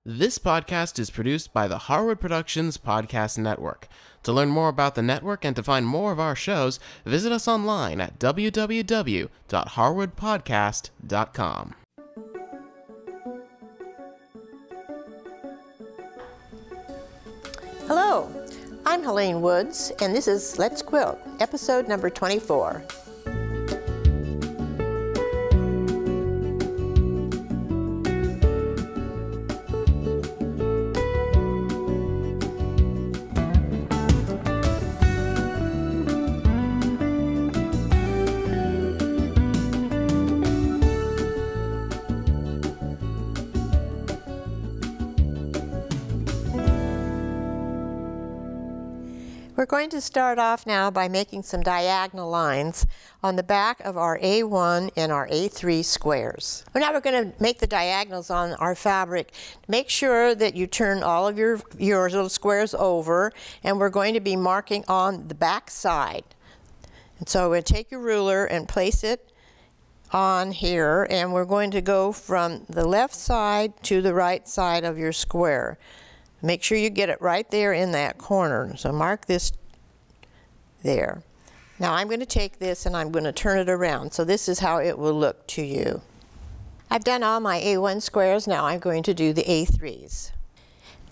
This podcast is produced by the Harwood Productions Podcast Network. To learn more about the network and to find more of our shows, visit us online at www.harwoodpodcast.com. Hello, I'm Helene Woods, and this is Let's Quilt, episode number 24. We're going to start off now by making some diagonal lines on the back of our A1 and our A3 squares. Well, now we're going to make the diagonals on our fabric. Make sure that you turn all of your little squares over, and we're going to be marking on the back side. And so we'll take your ruler and place it on here, and we're going to go from the left side to the right side of your square. Make sure you get it right there in that corner. So mark this there. Now I'm going to take this and I'm going to turn it around. So this is how it will look to you. I've done all my A1 squares. Now I'm going to do the A3s.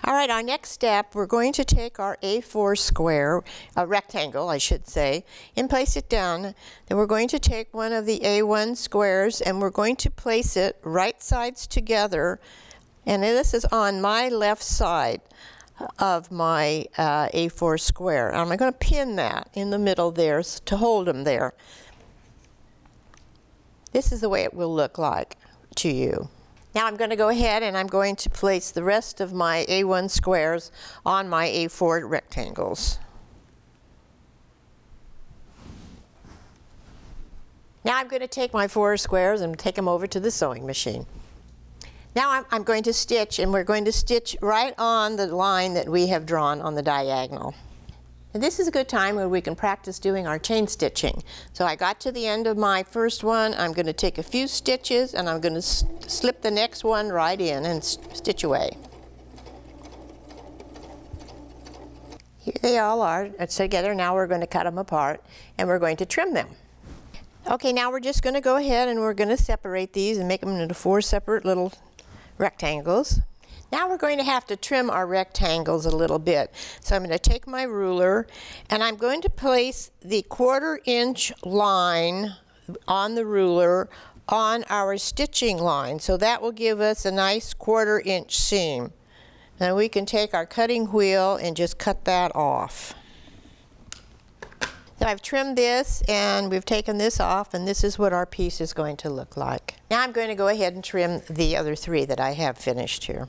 All right, our next step, we're going to take our A4 square, a rectangle I should say, and place it down. Then we're going to take one of the A1 squares and we're going to place it right sides together. And this is on my left side of my A4 square. I'm going to pin that in the middle there to hold them there. This is the way it will look like to you. Now I'm going to go ahead and I'm going to place the rest of my A1 squares on my A4 rectangles. Now I'm going to take my 4 squares and take them over to the sewing machine. Now I'm going to stitch, and we're going to stitch right on the line that we have drawn on the diagonal. And this is a good time where we can practice doing our chain stitching. So I got to the end of my first one. I'm going to take a few stitches and I'm going to slip the next one right in and stitch away. Here they all are together. Now we're going to cut them apart and we're going to trim them. Okay, now we're just going to go ahead and we're going to separate these and make them into 4 separate little rectangles. Now we're going to have to trim our rectangles a little bit. So I'm going to take my ruler and I'm going to place the 1/4 inch line on the ruler on our stitching line. So that will give us a nice 1/4 inch seam. Now we can take our cutting wheel and just cut that off. So I've trimmed this and we've taken this off, and this is what our piece is going to look like. Now I'm going to go ahead and trim the other 3 that I have finished here.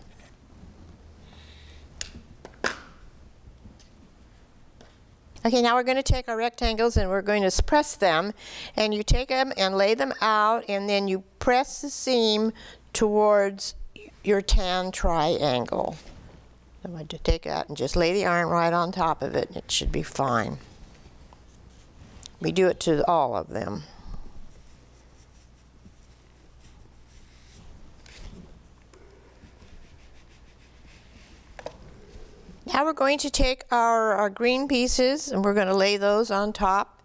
Okay, now we're going to take our rectangles and we're going to press them, and you take them and lay them out, and then you press the seam towards your tan triangle. I'm going to take that and just lay the iron right on top of it, and it should be fine. We do it to all of them. Now we're going to take our green pieces and we're going to lay those on top,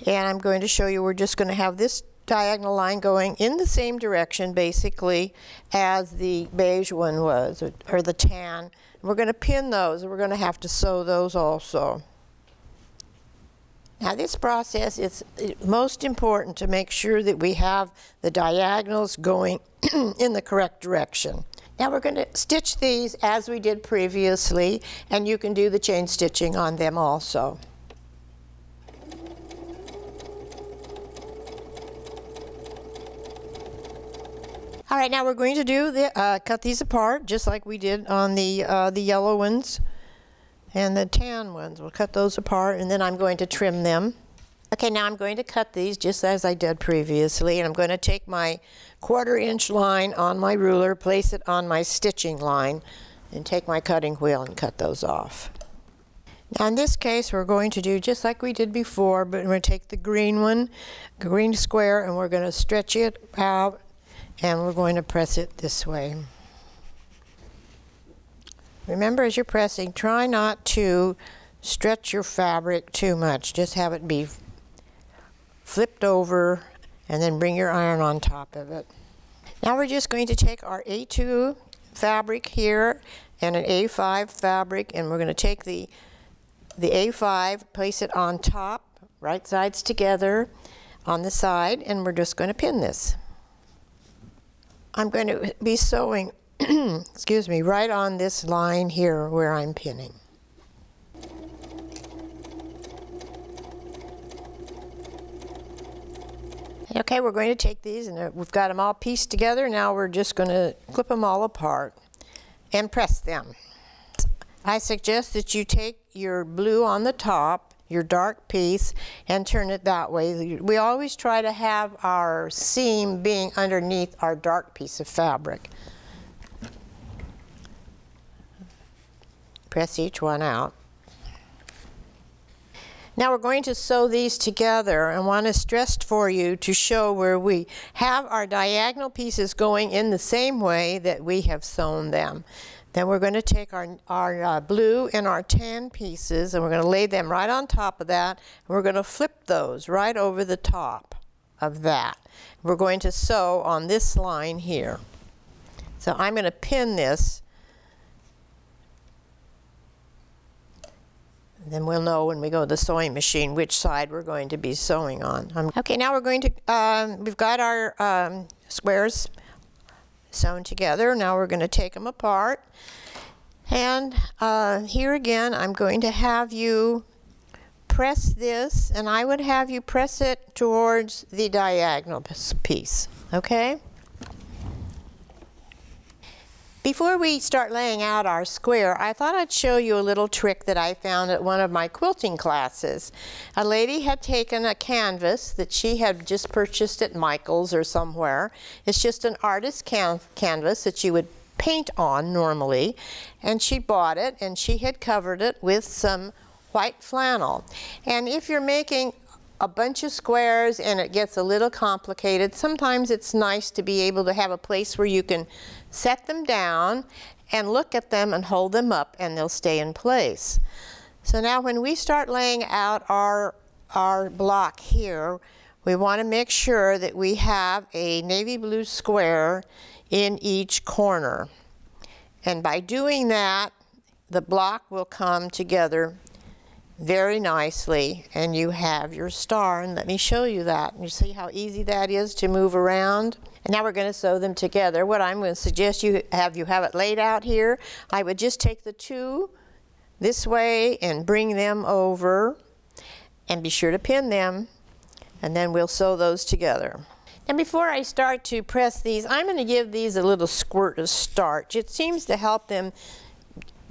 and I'm going to show you we're just going to have this diagonal line going in the same direction basically as the beige one was, or the tan. We're going to pin those, and we're going to have to sew those also. Now this process is most important to make sure that we have the diagonals going in the correct direction. Now we're going to stitch these as we did previously, and you can do the chain stitching on them also. All right, now we're going to do cut these apart just like we did on the yellow ones. And the tan ones, we'll cut those apart, and then I'm going to trim them. Okay, now I'm going to cut these just as I did previously, and I'm going to take my 1/4 inch line on my ruler, place it on my stitching line, and take my cutting wheel and cut those off. Now in this case we're going to do just like we did before, but we're going to take the green one, green square, and we're going to stretch it out, and we're going to press it this way. Remember, as you're pressing, try not to stretch your fabric too much. Just have it be flipped over and then bring your iron on top of it. Now we're just going to take our A2 fabric here and an A5 fabric, and we're going to take the A5, place it on top, right sides together on the side, and we're just going to pin this. I'm going to be sewing excuse me, right on this line here where I'm pinning. Okay, we're going to take these, and we've got them all pieced together. Now we're just going to clip them all apart and press them. I suggest that you take your blue on the top, your dark piece, and turn it that way. We always try to have our seam being underneath our dark piece of fabric. Press each one out. Now we're going to sew these together. I want to stress for you to show where we have our diagonal pieces going in the same way that we have sewn them. Then we're going to take our blue and our tan pieces, and we're going to lay them right on top of that, and we're going to flip those right over the top of that. We're going to sew on this line here. So I'm going to pin this. Then we'll know when we go to the sewing machine which side we're going to be sewing on. Okay, now we're going to, we've got our squares sewn together. Now we're going to take them apart. And here again, I'm going to have you press this, and I would have you press it towards the diagonal piece, okay? Before we start laying out our square, I thought I'd show you a little trick that I found at one of my quilting classes. A lady had taken a canvas that she had just purchased at Michael's or somewhere. It's just an artist canvas that you would paint on normally, and she bought it, and she had covered it with some white flannel. And if you're making a bunch of squares and it gets a little complicated, sometimes it's nice to be able to have a place where you can set them down and look at them and hold them up, and they'll stay in place. So now when we start laying out our block here, we want to make sure that we have a navy blue square in each corner. And by doing that, the block will come together very nicely, and you have your star. And let me show you that. You see how easy that is to move around? And now we're going to sew them together. What I'm going to suggest you have it laid out here. I would just take the two this way and bring them over, and be sure to pin them, and then we'll sew those together. And before I start to press these, I'm going to give these a little squirt of starch. It seems to help them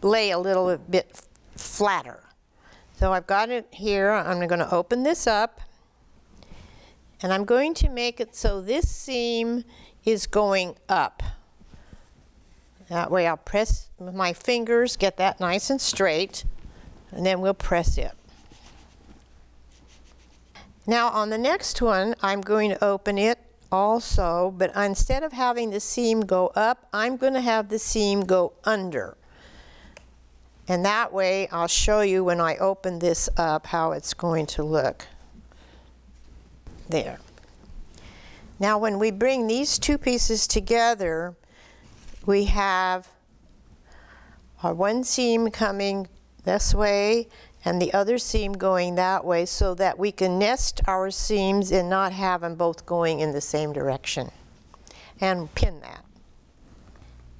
lay a little bit flatter. So I've got it here. I'm going to open this up, and I'm going to make it so this seam is going up. That way I'll press with my fingers, get that nice and straight, and then we'll press it. Now on the next one, I'm going to open it also, but instead of having the seam go up, I'm going to have the seam go under. And that way I'll show you when I open this up how it's going to look. There. Now when we bring these two pieces together, we have our one seam coming this way and the other seam going that way, so that we can nest our seams and not have them both going in the same direction. And pin that.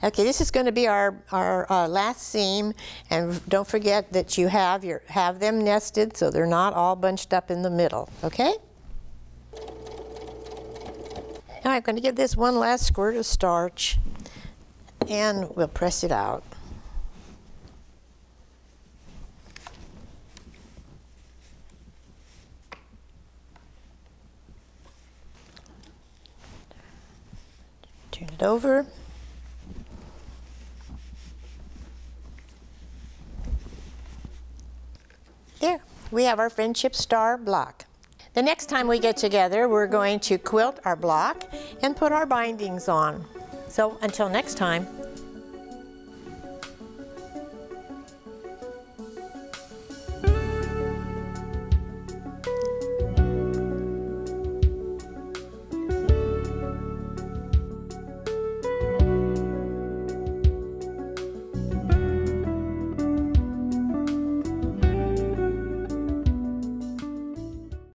Okay, this is going to be our last seam, and don't forget that you have them nested so they're not all bunched up in the middle, okay? Now I'm going to give this one last squirt of starch, and we'll press it out. Turn it over. There, we have our friendship star block. The next time we get together, we're going to quilt our block and put our bindings on. So until next time.